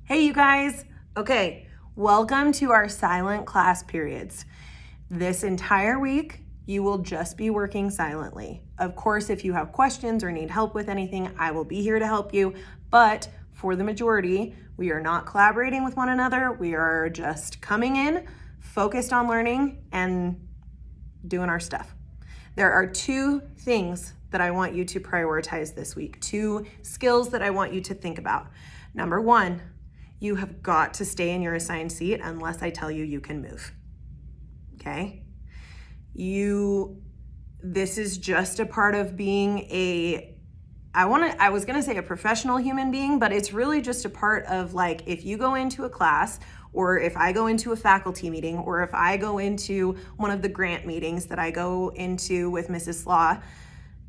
Hey, you guys. Okay, welcome to our silent class periods. This entire week, you will just be working silently. Of course, if you have questions or need help with anything, I will be here to help you. But for the majority, we are not collaborating with one another. We are just coming in, focused on learning and doing our stuff. There are two things that I want you to prioritize this week, two skills that I want you to think about. Number one, you have got to stay in your assigned seat unless I tell you you can move. Okay? This is just a part of being I was gonna say a professional human being, but it's really just a part of, like, if you go into a class, or if I go into a faculty meeting, or if I go into one of the grant meetings that I go into with Mrs. Slaw,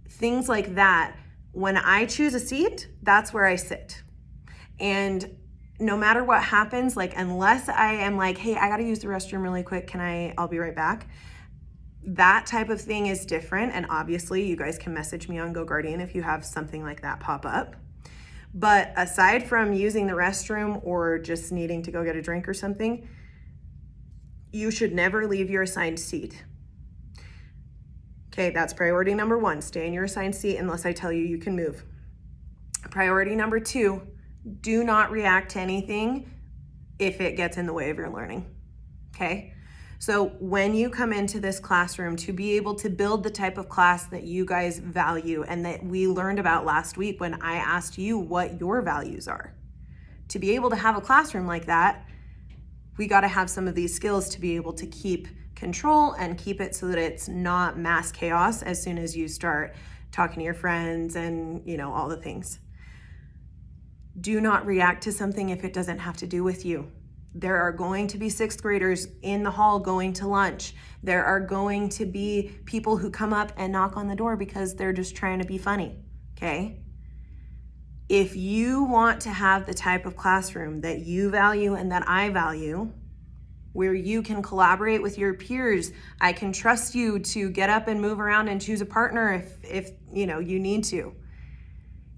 things like that, when I choose a seat, that's where I sit. And no matter what happens, like, unless I am like, hey, I gotta use the restroom really quick, I'll be right back. That type of thing is different. And obviously you guys can message me on GoGuardian if you have something like that pop up. But aside from using the restroom or just needing to go get a drink or something, you should never leave your assigned seat. Okay, that's priority number one. Stay in your assigned seat unless I tell you you can move. Priority number two, do not react to anything if it gets in the way of your learning, okay? So when you come into this classroom, to be able to build the type of class that you guys value and that we learned about last week when I asked you what your values are, to be able to have a classroom like that, we got to have some of these skills to be able to keep control and keep it so that it's not mass chaos as soon as you start talking to your friends and, all the things. Do not react to something if it doesn't have to do with you. There are going to be sixth graders in the hall going to lunch. There are going to be people who come up and knock on the door because they're just trying to be funny, okay? If you want to have the type of classroom that you value and that I value, where you can collaborate with your peers, I can trust you to get up and move around and choose a partner if you need to.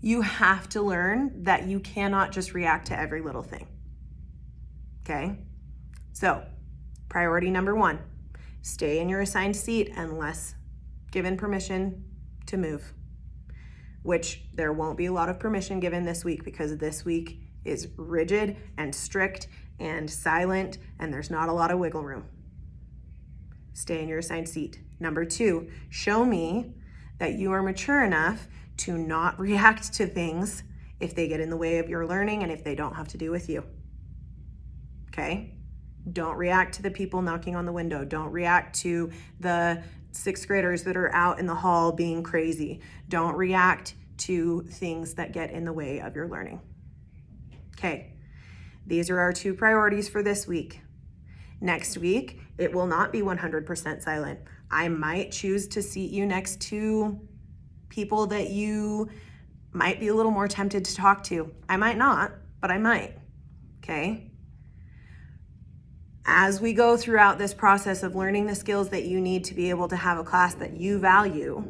You have to learn that you cannot just react to every little thing. Okay? So, priority number one, stay in your assigned seat unless given permission to move, which there won't be a lot of permission given this week because this week is rigid and strict and silent and there's not a lot of wiggle room. Stay in your assigned seat. Number two, show me that you are mature enough to not react to things if they get in the way of your learning and if they don't have to do with you. Okay? Don't react to the people knocking on the window. Don't react to the sixth graders that are out in the hall being crazy. Don't react to things that get in the way of your learning. Okay, these are our two priorities for this week. Next week, it will not be 100% silent. I might choose to seat you next to people that you might be a little more tempted to talk to. I might not, but I might, okay? As we go throughout this process of learning the skills that you need to be able to have a class that you value,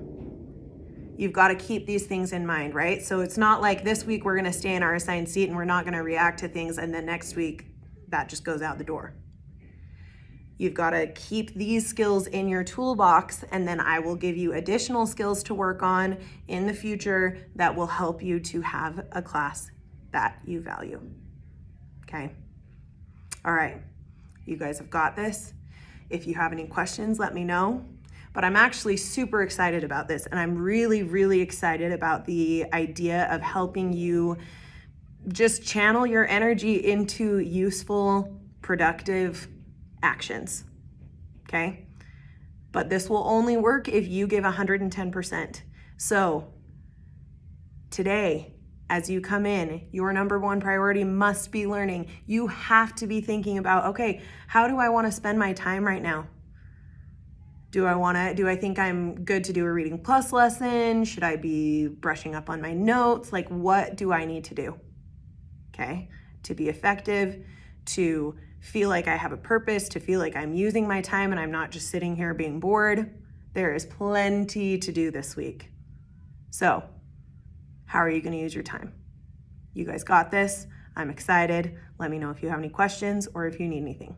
you've got to keep these things in mind, right? So it's not like this week we're going to stay in our assigned seat and we're not going to react to things and then next week that just goes out the door. You've got to keep these skills in your toolbox and then I will give you additional skills to work on in the future that will help you to have a class that you value. Okay? All right. You guys have got this. If you have any questions, let me know. But I'm actually super excited about this and I'm really, really excited about the idea of helping you just channel your energy into useful, productive actions, okay? But this will only work if you give 110%. So today, as you come in, your number one priority must be learning. You have to be thinking about, okay, how do I want to spend my time right now? Do I think I'm good to do a Reading Plus lesson? Should I be brushing up on my notes? Like, what do I need to do? Okay, to be effective, to feel like I have a purpose, to feel like I'm using my time and I'm not just sitting here being bored. There is plenty to do this week. So, how are you going to use your time? You guys got this. I'm excited. Let me know if you have any questions or if you need anything.